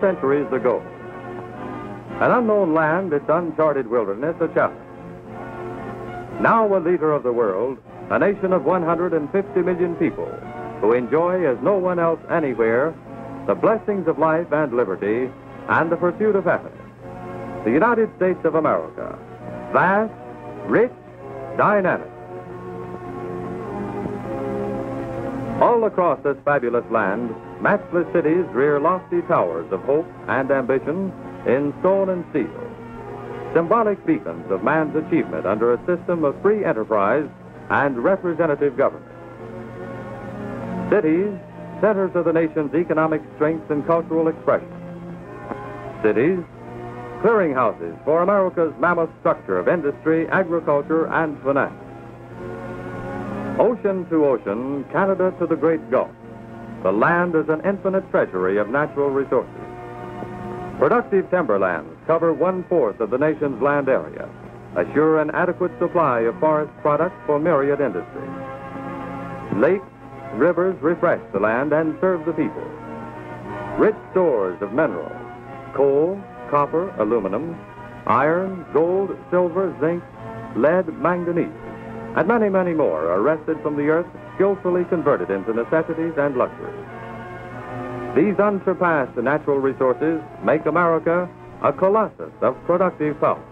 centuries ago. An unknown land, its uncharted wilderness, a challenge. Now a leader of the world, a nation of 150 million people who enjoy as no one else anywhere the blessings of life and liberty and the pursuit of happiness. The United States of America, vast, rich, dynamic. All across this fabulous land, matchless cities rear lofty towers of hope and ambition in stone and steel, symbolic beacons of man's achievement under a system of free enterprise and representative government. Cities, centers of the nation's economic strength and cultural expression. Cities, clearinghouses for America's mammoth structure of industry, agriculture, and finance. Ocean to ocean, Canada to the Great Gulf, the land is an infinite treasury of natural resources. Productive timberlands cover 1/4 of the nation's land area, assure an adequate supply of forest products for myriad industries. Lakes, rivers refresh the land and serve the people. Rich stores of minerals, coal, copper, aluminum, iron, gold, silver, zinc, lead, manganese, and many, many more are wrested from the earth, skillfully converted into necessities and luxuries. These unsurpassed natural resources make America a colossus of productive power.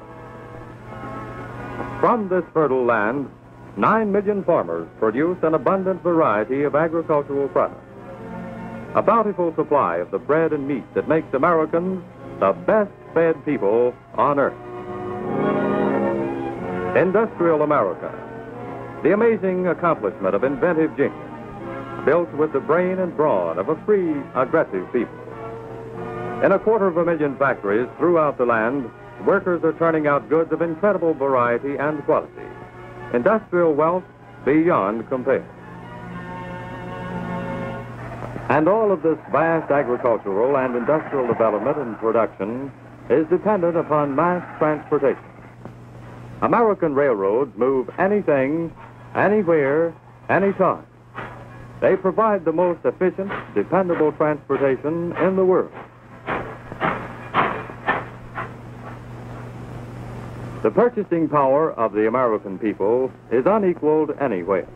From this fertile land, 9 million farmers produce an abundant variety of agricultural products. A bountiful supply of the bread and meat that makes Americans the best-fed people on earth. Industrial America, the amazing accomplishment of inventive genius, built with the brain and brawn of a free, aggressive people. In 250,000 factories throughout the land, workers are turning out goods of incredible variety and quality. Industrial wealth beyond compare. And all of this vast agricultural and industrial development and production is dependent upon mass transportation. American railroads move anything, anywhere, anytime. They provide the most efficient, dependable transportation in the world. The purchasing power of the American people is unequaled anywhere.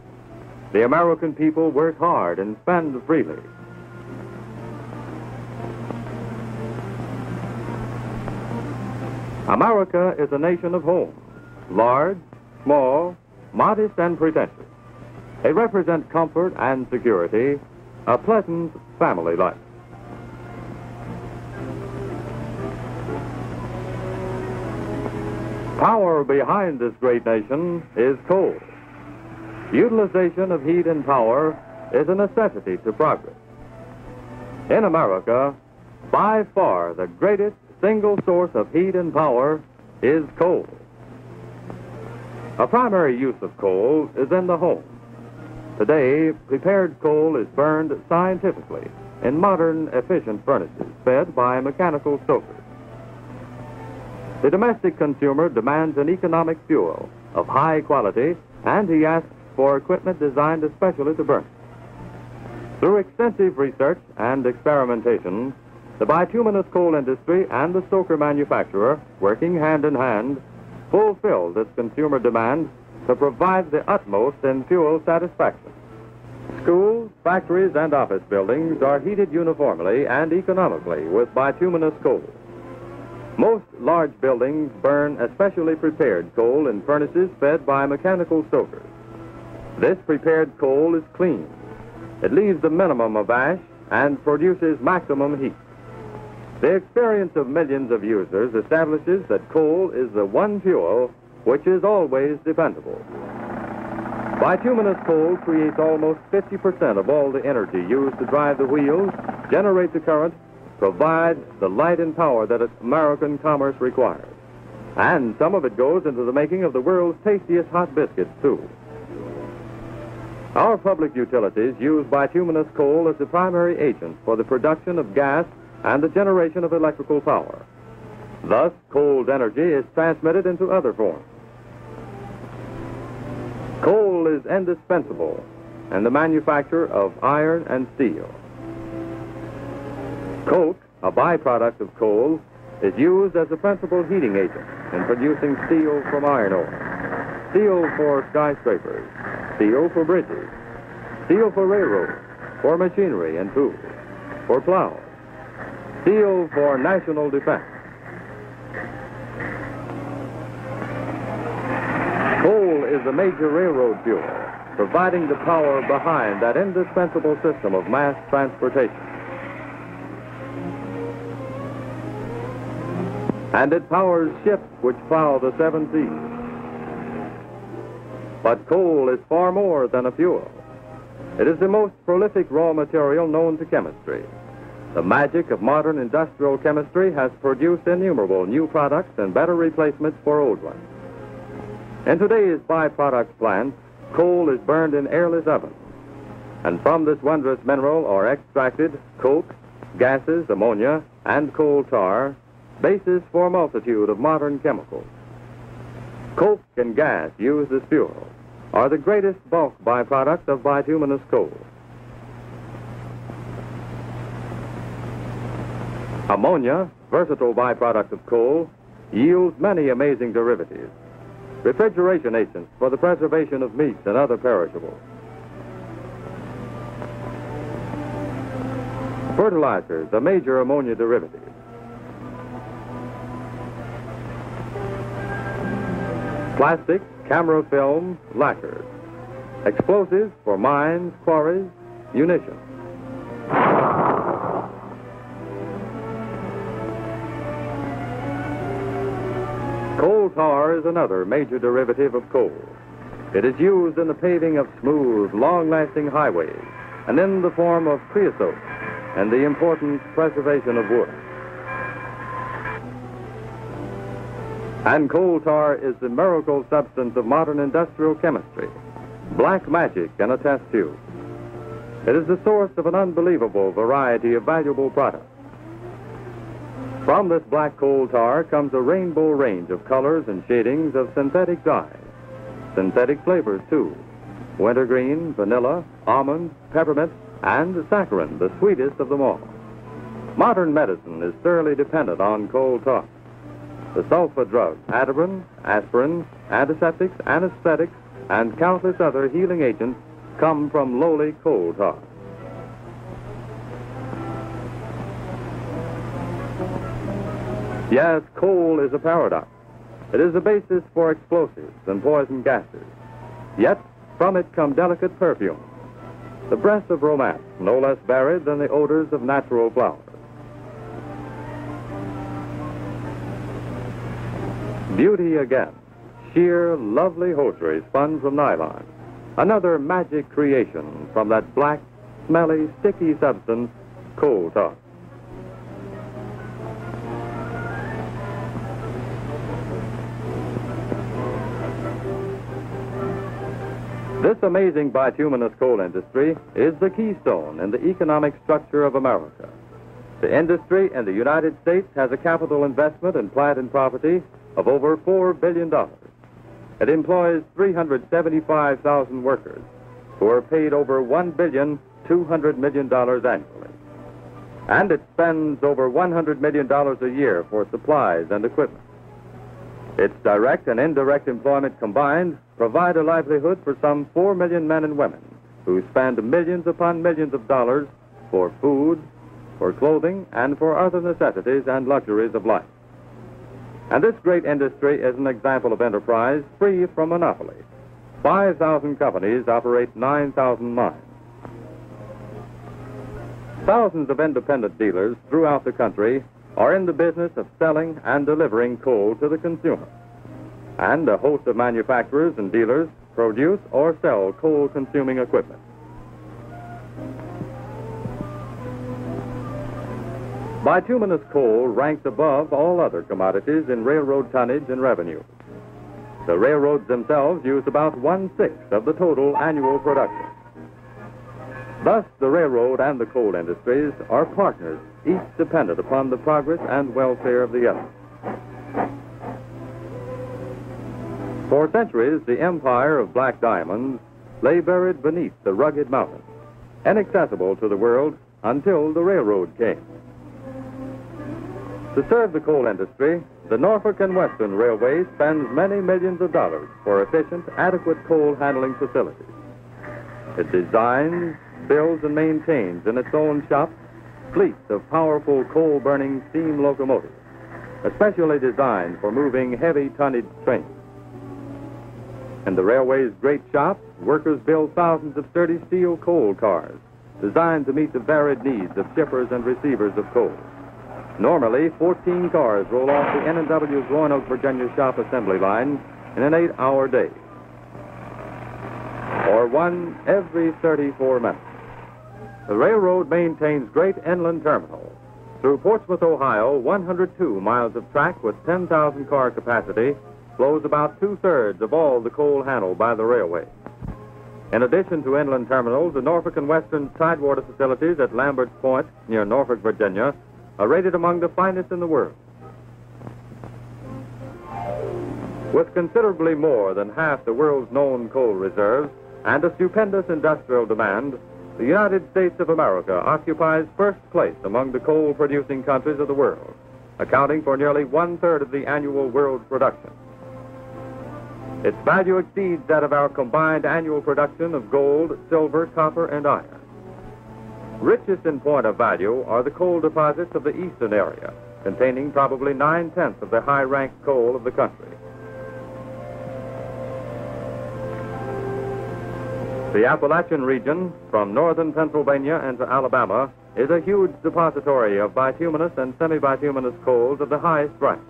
The American people work hard and spend freely. America is a nation of homes, large, small, modest, and pretentious. They represent comfort and security, a pleasant family life. Power behind this great nation is coal. Utilization of heat and power is a necessity to progress. In America, by far the greatest single source of heat and power is coal. A primary use of coal is in the home. Today, prepared coal is burned scientifically in modern, efficient furnaces fed by mechanical stokers. The domestic consumer demands an economic fuel of high quality, and he asks for equipment designed especially to burn it. Through extensive research and experimentation, the bituminous coal industry and the stoker manufacturer, working hand in hand, fulfill this consumer demand to provide the utmost in fuel satisfaction. Schools, factories, and office buildings are heated uniformly and economically with bituminous coal. Most large buildings burn especially prepared coal in furnaces fed by mechanical stokers. This prepared coal is clean. It leaves the minimum of ash and produces maximum heat. The experience of millions of users establishes that coal is the one fuel which is always dependable. Bituminous coal creates almost 50% of all the energy used to drive the wheels, generate the current, provide the light and power that American commerce requires. And some of it goes into the making of the world's tastiest hot biscuits, too. Our public utilities use bituminous coal as the primary agent for the production of gas and the generation of electrical power. Thus, coal's energy is transmitted into other forms. Coal is indispensable in the manufacture of iron and steel. Coke a byproduct of coal, is used as a principal heating agent in producing steel from iron ore, steel for skyscrapers, steel for bridges, steel for railroads, for machinery and tools, for plows, steel for national defense. Coal is the major railroad fuel, providing the power behind that indispensable system of mass transportation. And it powers ships which plow the seven seas. But coal is far more than a fuel. It is the most prolific raw material known to chemistry. The magic of modern industrial chemistry has produced innumerable new products and better replacements for old ones. In today's byproduct plants, coal is burned in airless ovens. And from this wondrous mineral are extracted coke, gases, ammonia, and coal tar, basis for a multitude of modern chemicals. Coke and gas used as fuel are the greatest bulk byproduct of bituminous coal. Ammonia, versatile byproduct of coal, yields many amazing derivatives. Refrigeration agents for the preservation of meats and other perishables. Fertilizers, a major ammonia derivative. Plastics, camera film, lacquers. Explosives for mines, quarries, munitions. Coal tar is another major derivative of coal. It is used in the paving of smooth, long-lasting highways and in the form of creosote and the important preservation of wood. And coal tar is the miracle substance of modern industrial chemistry, black magic in a test tube. It is the source of an unbelievable variety of valuable products. From this black coal tar comes a rainbow range of colors and shadings of synthetic dyes. Synthetic flavors, too. Wintergreen, vanilla, almond, peppermint, and saccharin, the sweetest of them all. Modern medicine is thoroughly dependent on coal tar. The sulfa drugs, Ativan, aspirin, antiseptics, anesthetics, and countless other healing agents come from lowly coal tar. Yes, coal is a paradox. It is a basis for explosives and poison gases. Yet, from it come delicate perfumes, the breath of romance, no less varied than the odors of natural flowers. Beauty again, sheer, lovely hosiery spun from nylon, another magic creation from that black, smelly, sticky substance, coal tar. This amazing bituminous coal industry is the keystone in the economic structure of America. The industry in the United States has a capital investment in plant and property of over $4 billion. It employs 375,000 workers who are paid over $1.2 billion annually. And it spends over $100 million a year for supplies and equipment. Its direct and indirect employment combined provide a livelihood for some 4 million men and women who spend millions upon millions of dollars for food, for clothing, and for other necessities and luxuries of life. And this great industry is an example of enterprise free from monopoly. 5,000 companies operate 9,000 mines. Thousands of independent dealers throughout the country are in the business of selling and delivering coal to the consumer. And a host of manufacturers and dealers produce or sell coal-consuming equipment. Bituminous coal ranks above all other commodities in railroad tonnage and revenue. The railroads themselves use about 1/6 of the total annual production. Thus, the railroad and the coal industries are partners, each dependent upon the progress and welfare of the other. For centuries, the empire of black diamonds lay buried beneath the rugged mountains, inaccessible to the world until the railroad came. To serve the coal industry, the Norfolk and Western Railways spends many millions of dollars for efficient, adequate coal handling facilities. It designs, builds, and maintains in its own shop fleets of powerful coal-burning steam locomotives, especially designed for moving heavy tonnage trains. In the railway's great shop, workers build thousands of sturdy steel coal cars designed to meet the varied needs of shippers and receivers of coal. Normally, 14 cars roll off the N&W's Roanoke, Virginia shop assembly line in an 8-hour day, or one every 34 minutes. The railroad maintains great inland terminals. Through Portsmouth, Ohio, 102 miles of track with 10,000 car capacity flows about two-thirds of all the coal handled by the railway. In addition to inland terminals, the Norfolk and Western tidewater facilities at Lambert's Point near Norfolk, Virginia, are rated among the finest in the world. With considerably more than half the world's known coal reserves and a stupendous industrial demand, the United States of America occupies first place among the coal-producing countries of the world, accounting for nearly one-third of the annual world production. Its value exceeds that of our combined annual production of gold, silver, copper, and iron. Richest in point of value are the coal deposits of the eastern area, containing probably 9/10 of the high-ranked coal of the country. The Appalachian region, from northern Pennsylvania into Alabama, is a huge depository of bituminous and semi-bituminous coals of the highest rank.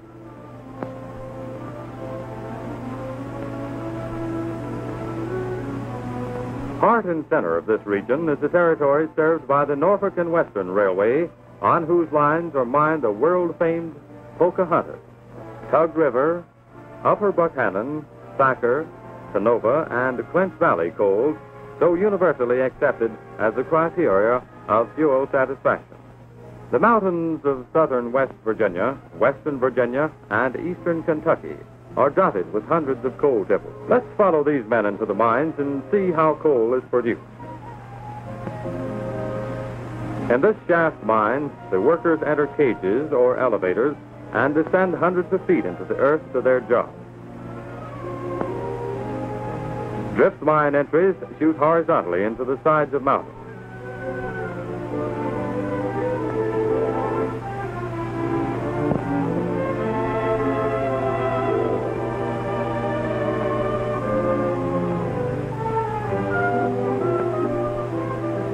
Heart and center of this region is the territory served by the Norfolk and Western Railway, on whose lines are mined the world-famed Pocahontas, Tug River, Upper Buckhannon, Thacker, Canova, and Clinch Valley coals, so universally accepted as the criteria of fuel satisfaction. The mountains of southern West Virginia, western Virginia, and eastern Kentucky are dotted with hundreds of coal tipples. Let's follow these men into the mines and see how coal is produced. In this shaft mine, the workers enter cages or elevators and descend hundreds of feet into the earth to their job. Drift mine entries shoot horizontally into the sides of mountains.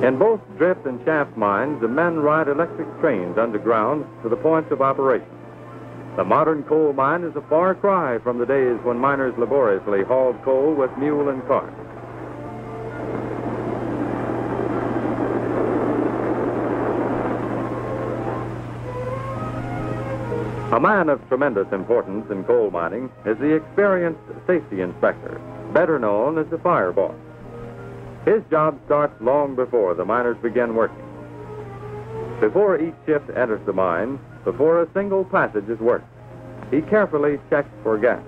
In both drift and shaft mines, the men ride electric trains underground to the points of operation. The modern coal mine is a far cry from the days when miners laboriously hauled coal with mule and cart. A man of tremendous importance in coal mining is the experienced safety inspector, better known as the fire boss. His job starts long before the miners begin working. Before each shift enters the mine, before a single passage is worked, he carefully checks for gas.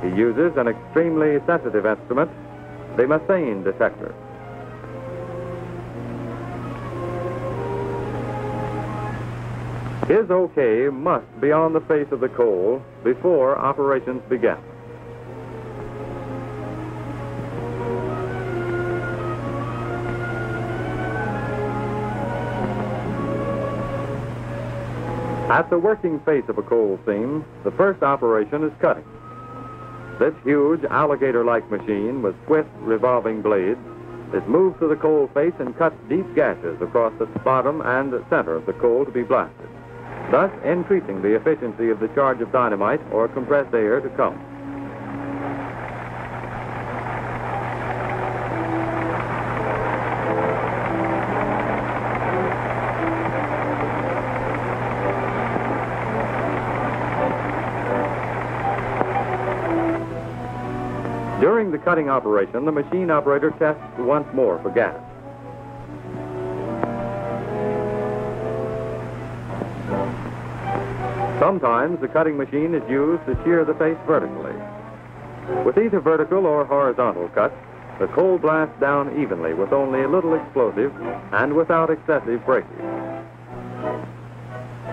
He uses an extremely sensitive instrument, the methane detector. His okay must be on the face of the coal before operations begin. At the working face of a coal seam, the first operation is cutting. This huge alligator-like machine with swift revolving blades is moved to the coal face and cuts deep gashes across the bottom and center of the coal to be blasted, thus increasing the efficiency of the charge of dynamite or compressed air to come. During the cutting operation, the machine operator tests once more for gas. Sometimes the cutting machine is used to shear the face vertically. With either vertical or horizontal cuts, the coal blasts down evenly with only a little explosive and without excessive breakage.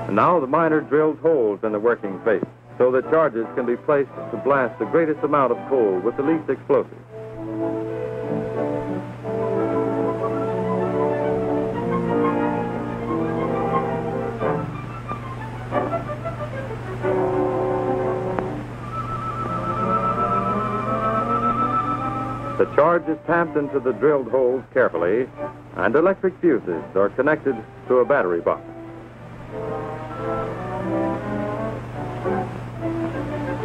And now the miner drills holes in the working face so that charges can be placed to blast the greatest amount of coal with the least explosive. The charge is tamped into the drilled holes carefully, and electric fuses are connected to a battery box.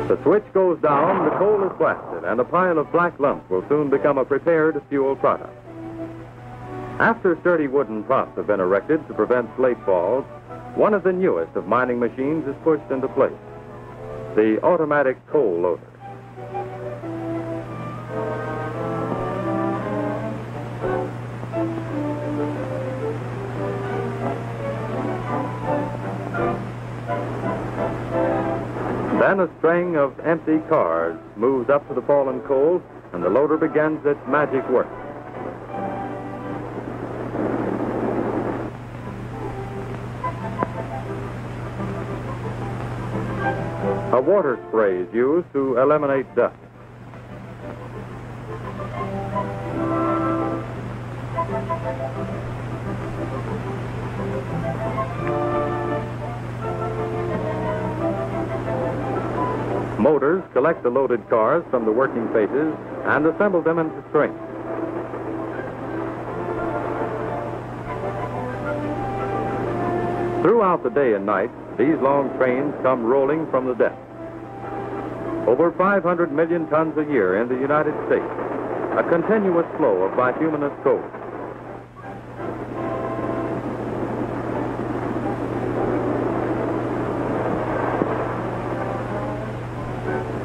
The switch goes down, the coal is blasted, and a pile of black lumps will soon become a prepared fuel product. After sturdy wooden props have been erected to prevent slate falls, one of the newest of mining machines is pushed into place, the automatic coal loader. Then a string of empty cars moves up to the fallen coal, and the loader begins its magic work. A water spray is used to eliminate dust. Motors collect the loaded cars from the working faces and assemble them into strings. Throughout the day and night, these long trains come rolling from the depths. Over 500 million tons a year in the United States, a continuous flow of bituminous coal.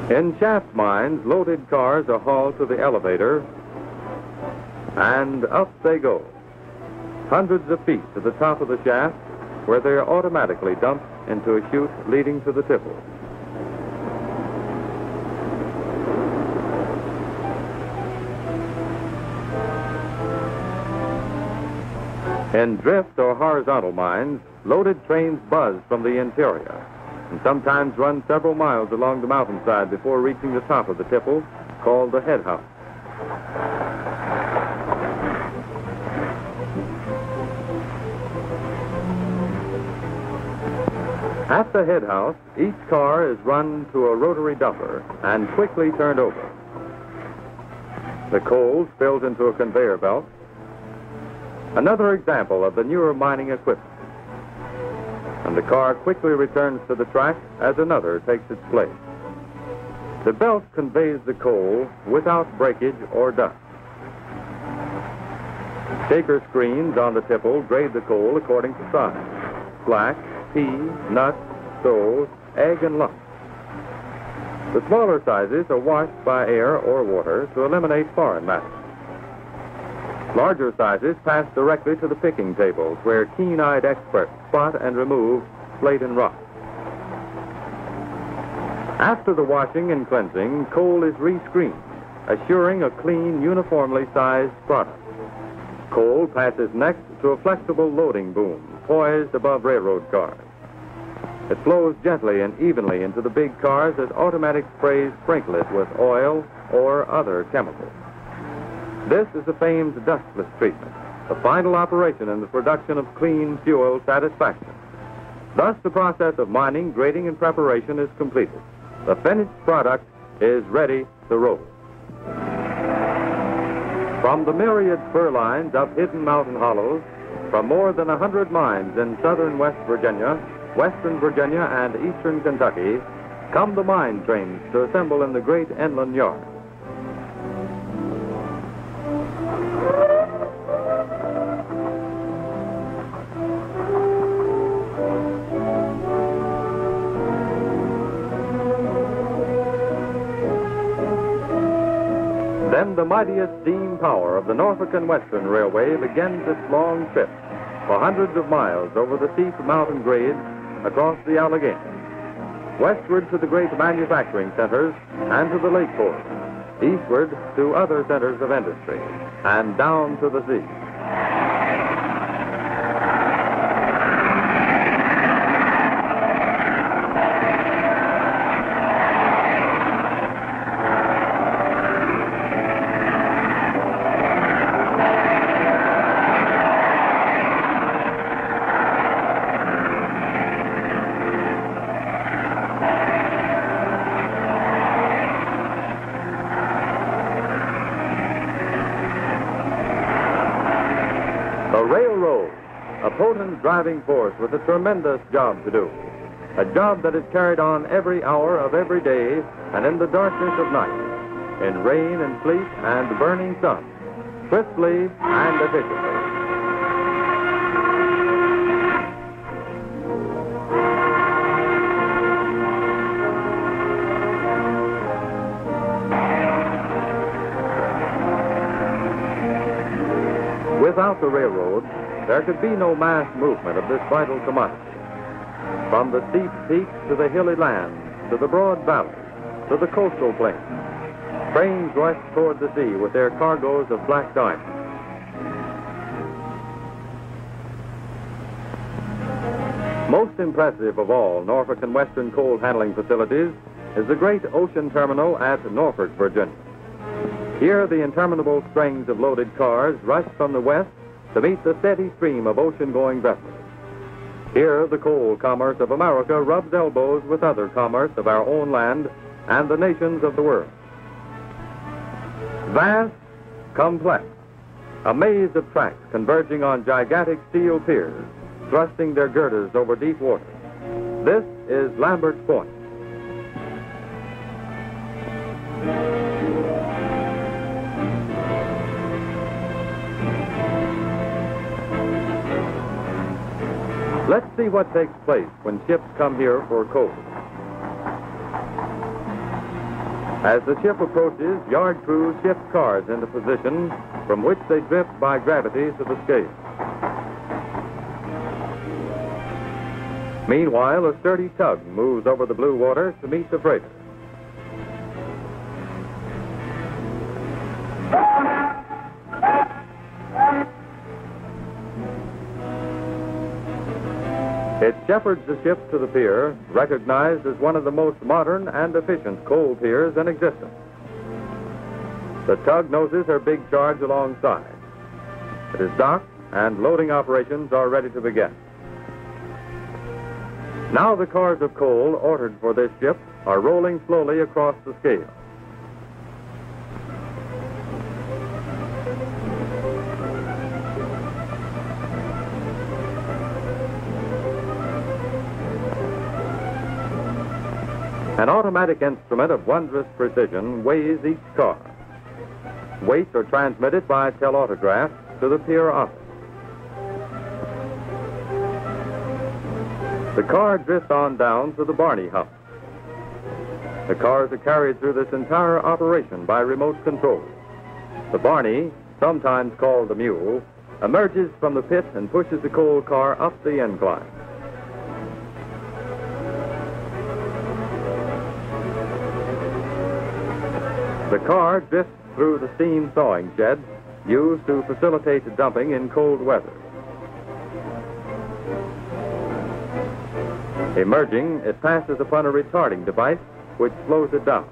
In shaft mines, loaded cars are hauled to the elevator, and up they go, hundreds of feet to the top of the shaft, where they are automatically dumped into a chute leading to the tipple. In drift or horizontal mines, loaded trains buzz from the interior and sometimes run several miles along the mountainside before reaching the top of the tipple, called the head house. At the head house, each car is run to a rotary dumper and quickly turned over. The coal spills into a conveyor belt. Another example of the newer mining equipment. And the car quickly returns to the track as another takes its place. The belt conveys the coal without breakage or dust. Shaker screens on the tipple grade the coal according to size: black, pea, nut, stove, egg, and lump. The smaller sizes are washed by air or water to eliminate foreign matter. Larger sizes pass directly to the picking tables, where keen-eyed experts spot and remove slate and rock. After the washing and cleansing, coal is re-screened, assuring a clean, uniformly sized product. Coal passes next to a flexible loading boom, poised above railroad cars. It flows gently and evenly into the big cars as automatic sprays sprinkle it with oil or other chemicals. This is the famed dustless treatment, the final operation in the production of clean fuel satisfaction. Thus, the process of mining, grading, and preparation is completed. The finished product is ready to roll. From the myriad spur lines up hidden mountain hollows, from more than 100 mines in southern West Virginia, western Virginia, and eastern Kentucky, come the mine trains to assemble in the great inland yard. Then the mightiest steam power of the Norfolk and Western Railway begins its long trip for hundreds of miles over the steep mountain grades across the Alleghanies, westward to the great manufacturing centers and to the lake ports, eastward to other centers of industry, and down to the sea. Woden's driving force with a tremendous job to do. A job that is carried on every hour of every day and in the darkness of night, in rain and sleet and burning sun, swiftly and efficiently. Without the railroad, there could be no mass movement of this vital commodity. From the steep peaks to the hilly lands, to the broad valleys, to the coastal plains, trains rushed toward the sea with their cargoes of black diamond. Most impressive of all Norfolk and Western coal handling facilities is the great ocean terminal at Norfolk, Virginia. Here, the interminable strings of loaded cars rush from the west to meet the steady stream of ocean-going vessels. Here, the coal commerce of America rubs elbows with other commerce of our own land and the nations of the world. Vast, complex, a maze of tracks converging on gigantic steel piers, thrusting their girders over deep water. This is Lambert's Point. Let's see what takes place when ships come here for coal. As the ship approaches, yard crews shift cars into position from which they drift by gravity to the scale. Meanwhile, a sturdy tug moves over the blue water to meet the freighter. It shepherds the ship to the pier, recognized as one of the most modern and efficient coal piers in existence. The tug noses her big charge alongside. It is docked, and loading operations are ready to begin. Now the cars of coal ordered for this ship are rolling slowly across the scale. An automatic instrument of wondrous precision weighs each car. Weights are transmitted by telautograph to the pier office. The car drifts on down to the Barney hump. The cars are carried through this entire operation by remote control. The Barney, sometimes called the mule, emerges from the pit and pushes the coal car up the incline. The car drifts through the steam thawing shed used to facilitate dumping in cold weather. Emerging, it passes upon a retarding device which slows it down.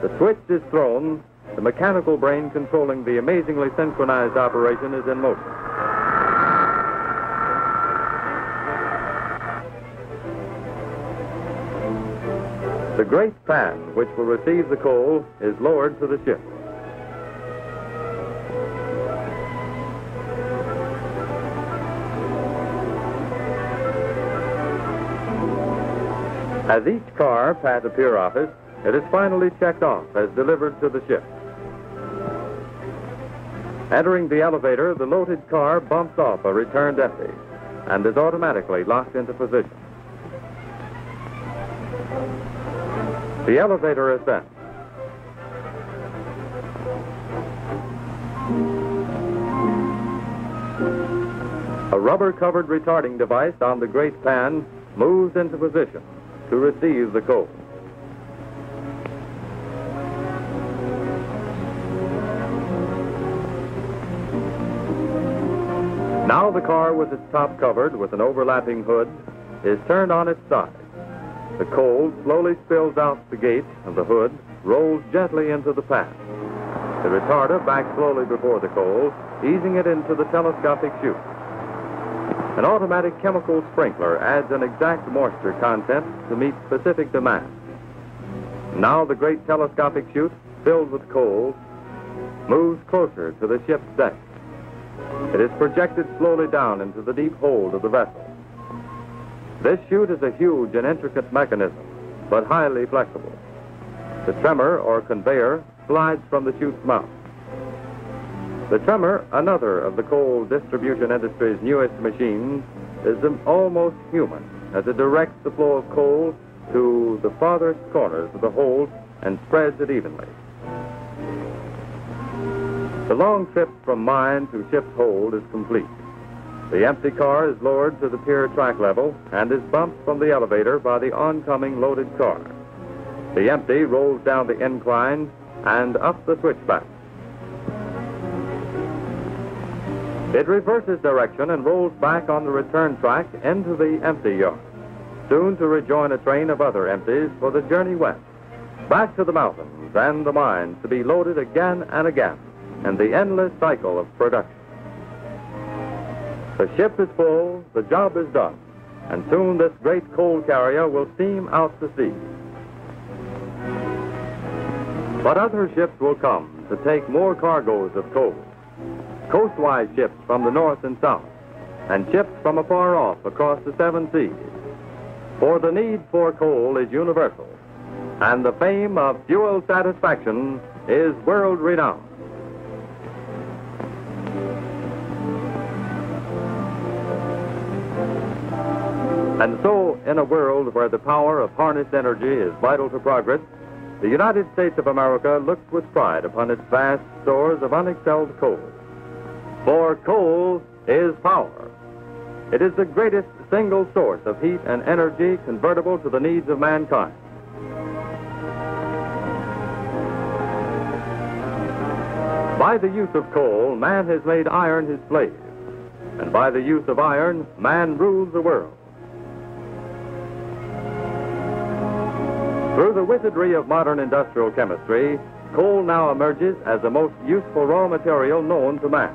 The switch is thrown, the mechanical brain controlling the amazingly synchronized operation is in motion. The great pan which will receive the coal is lowered to the ship. As each car passes the pier office, it is finally checked off as delivered to the ship. Entering the elevator, the loaded car bumps off a returned empty and is automatically locked into position. The elevator ascends. A rubber-covered retarding device on the great pan moves into position to receive the coal. Now the car with its top covered with an overlapping hood is turned on its side. The coal slowly spills out the gate of the hood, rolls gently into the pan. The retarder backs slowly before the coal, easing it into the telescopic chute. An automatic chemical sprinkler adds an exact moisture content to meet specific demands. Now the great telescopic chute, filled with coal, moves closer to the ship's deck. It is projected slowly down into the deep hold of the vessel. This chute is a huge and intricate mechanism, but highly flexible. The tremor, or conveyor, slides from the chute's mouth. The tremor, another of the coal distribution industry's newest machines, is almost human, as it directs the flow of coal to the farthest corners of the hold and spreads it evenly. The long trip from mine to ship's hold is complete. The empty car is lowered to the pier track level and is bumped from the elevator by the oncoming loaded car. The empty rolls down the incline and up the switchback. It reverses direction and rolls back on the return track into the empty yard, soon to rejoin a train of other empties for the journey west, back to the mountains and the mines to be loaded again and again in the endless cycle of production. The ship is full, the job is done, and soon this great coal carrier will steam out to sea. But other ships will come to take more cargoes of coal. Coastwise ships from the north and south, and ships from afar off across the seven seas. For the need for coal is universal, and the fame of fuel satisfaction is world-renowned. And so, in a world where the power of harnessed energy is vital to progress, the United States of America looks with pride upon its vast stores of unexcelled coal. For coal is power. It is the greatest single source of heat and energy convertible to the needs of mankind. By the use of coal, man has made iron his slave. And by the use of iron, man rules the world. Through the wizardry of modern industrial chemistry, coal now emerges as the most useful raw material known to man,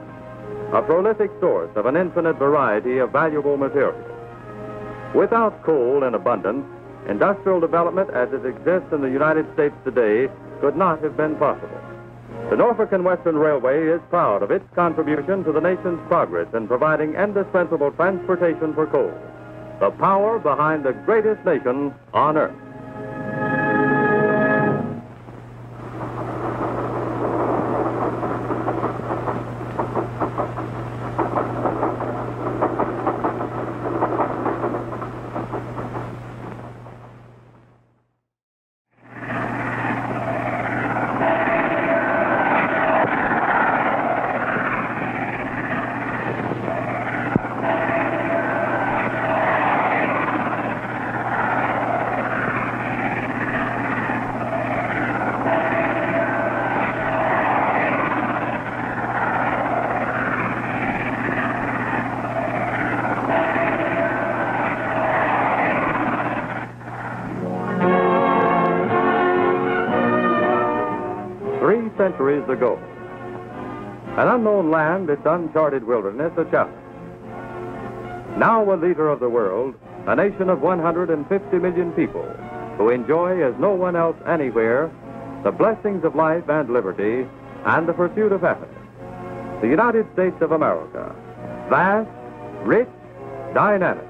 a prolific source of an infinite variety of valuable materials. Without coal in abundance, industrial development as it exists in the United States today could not have been possible. The Norfolk and Western Railway is proud of its contribution to the nation's progress in providing indispensable transportation for coal, the power behind the greatest nation on earth. Centuries ago, an unknown land, its uncharted wilderness, a challenge. Now a leader of the world, a nation of 150 million people who enjoy as no one else anywhere the blessings of life and liberty and the pursuit of happiness. The United States of America, vast, rich, dynamic.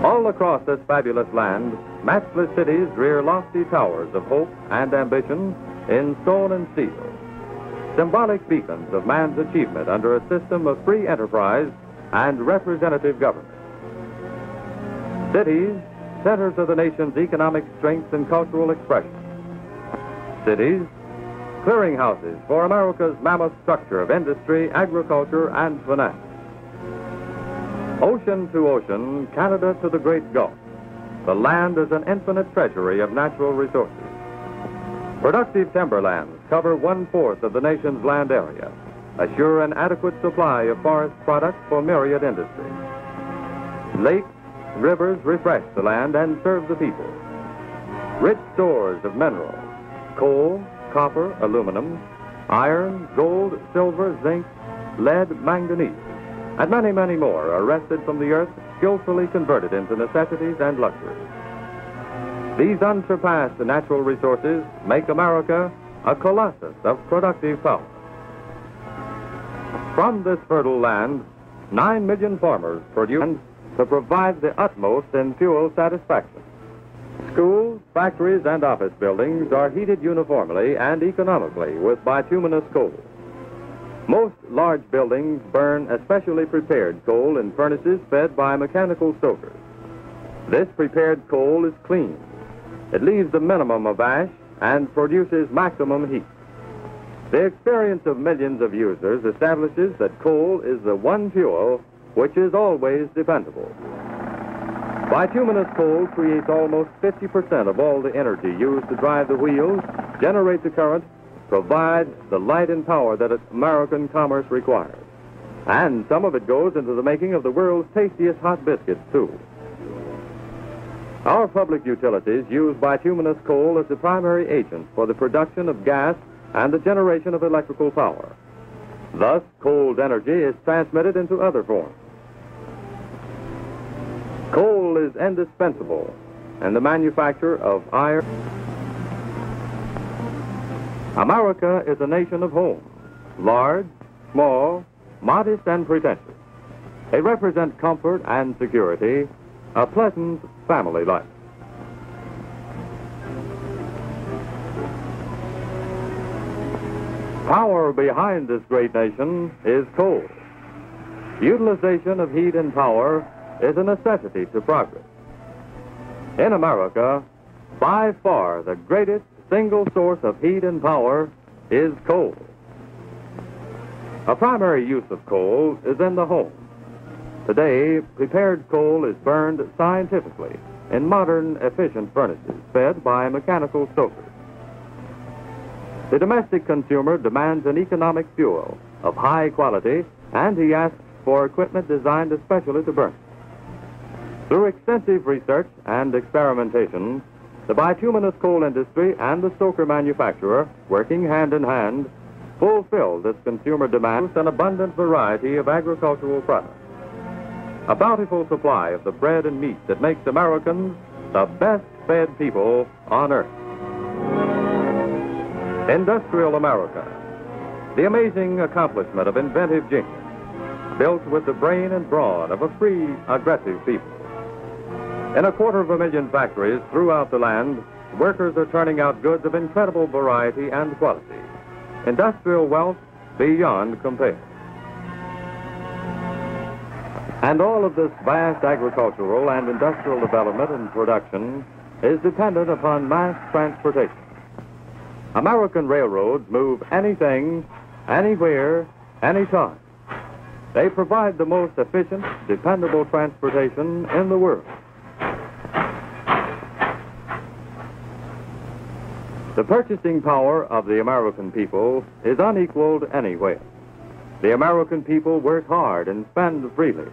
All across this fabulous land, matchless cities rear lofty towers of hope and ambition in stone and steel, symbolic beacons of man's achievement under a system of free enterprise and representative government. Cities, centers of the nation's economic strength and cultural expression. Cities, clearinghouses for America's mammoth structure of industry, agriculture, and finance. Ocean to ocean, Canada to the Great Gulf, the land is an infinite treasury of natural resources. Productive timberlands cover 1/4 of the nation's land area, assure an adequate supply of forest products for myriad industries. Lakes, rivers refresh the land and serve the people. Rich stores of minerals, coal, copper, aluminum, iron, gold, silver, zinc, lead, manganese, and many, many more are wrested from the earth, skillfully converted into necessities and luxuries. These unsurpassed natural resources make America a colossus of productive power. From this fertile land, 9 million farmers produce to provide the utmost in fuel satisfaction. Schools, factories, and office buildings are heated uniformly and economically with bituminous coal. Most large buildings burn especially prepared coal in furnaces fed by mechanical stokers. This prepared coal is clean. It leaves the minimum of ash and produces maximum heat. The experience of millions of users establishes that coal is the one fuel which is always dependable. Bituminous coal creates almost 50% of all the energy used to drive the wheels, generate the current, provide the light and power that American commerce requires. And some of it goes into the making of the world's tastiest hot biscuits, too. Our public utilities use bituminous coal as the primary agent for the production of gas and the generation of electrical power. Thus, cold energy is transmitted into other forms. Coal is indispensable in the manufacture of iron. America is a nation of homes, large, small, modest, and pretentious. They represent comfort and security, a pleasant family life. Power behind this great nation is coal. Utilization of heat and power is a necessity to progress. In America, by far the greatest single source of heat and power is coal. A primary use of coal is in the home. Today, prepared coal is burned scientifically in modern, efficient furnaces fed by mechanical stokers. The domestic consumer demands an economic fuel of high quality, and he asks for equipment designed especially to burn it. Through extensive research and experimentation, the bituminous coal industry and the stoker manufacturer, working hand in hand, fulfill this consumer demand with an abundant variety of agricultural products. A bountiful supply of the bread and meat that makes Americans the best-fed people on earth. Industrial America, the amazing accomplishment of inventive genius, built with the brain and brawn of a free, aggressive people. In 250,000 factories throughout the land, workers are turning out goods of incredible variety and quality. Industrial wealth beyond compare. And all of this vast agricultural and industrial development and production is dependent upon mass transportation. American railroads move anything, anywhere, anytime. They provide the most efficient, dependable transportation in the world. The purchasing power of the American people is unequaled anywhere. The American people work hard and spend freely.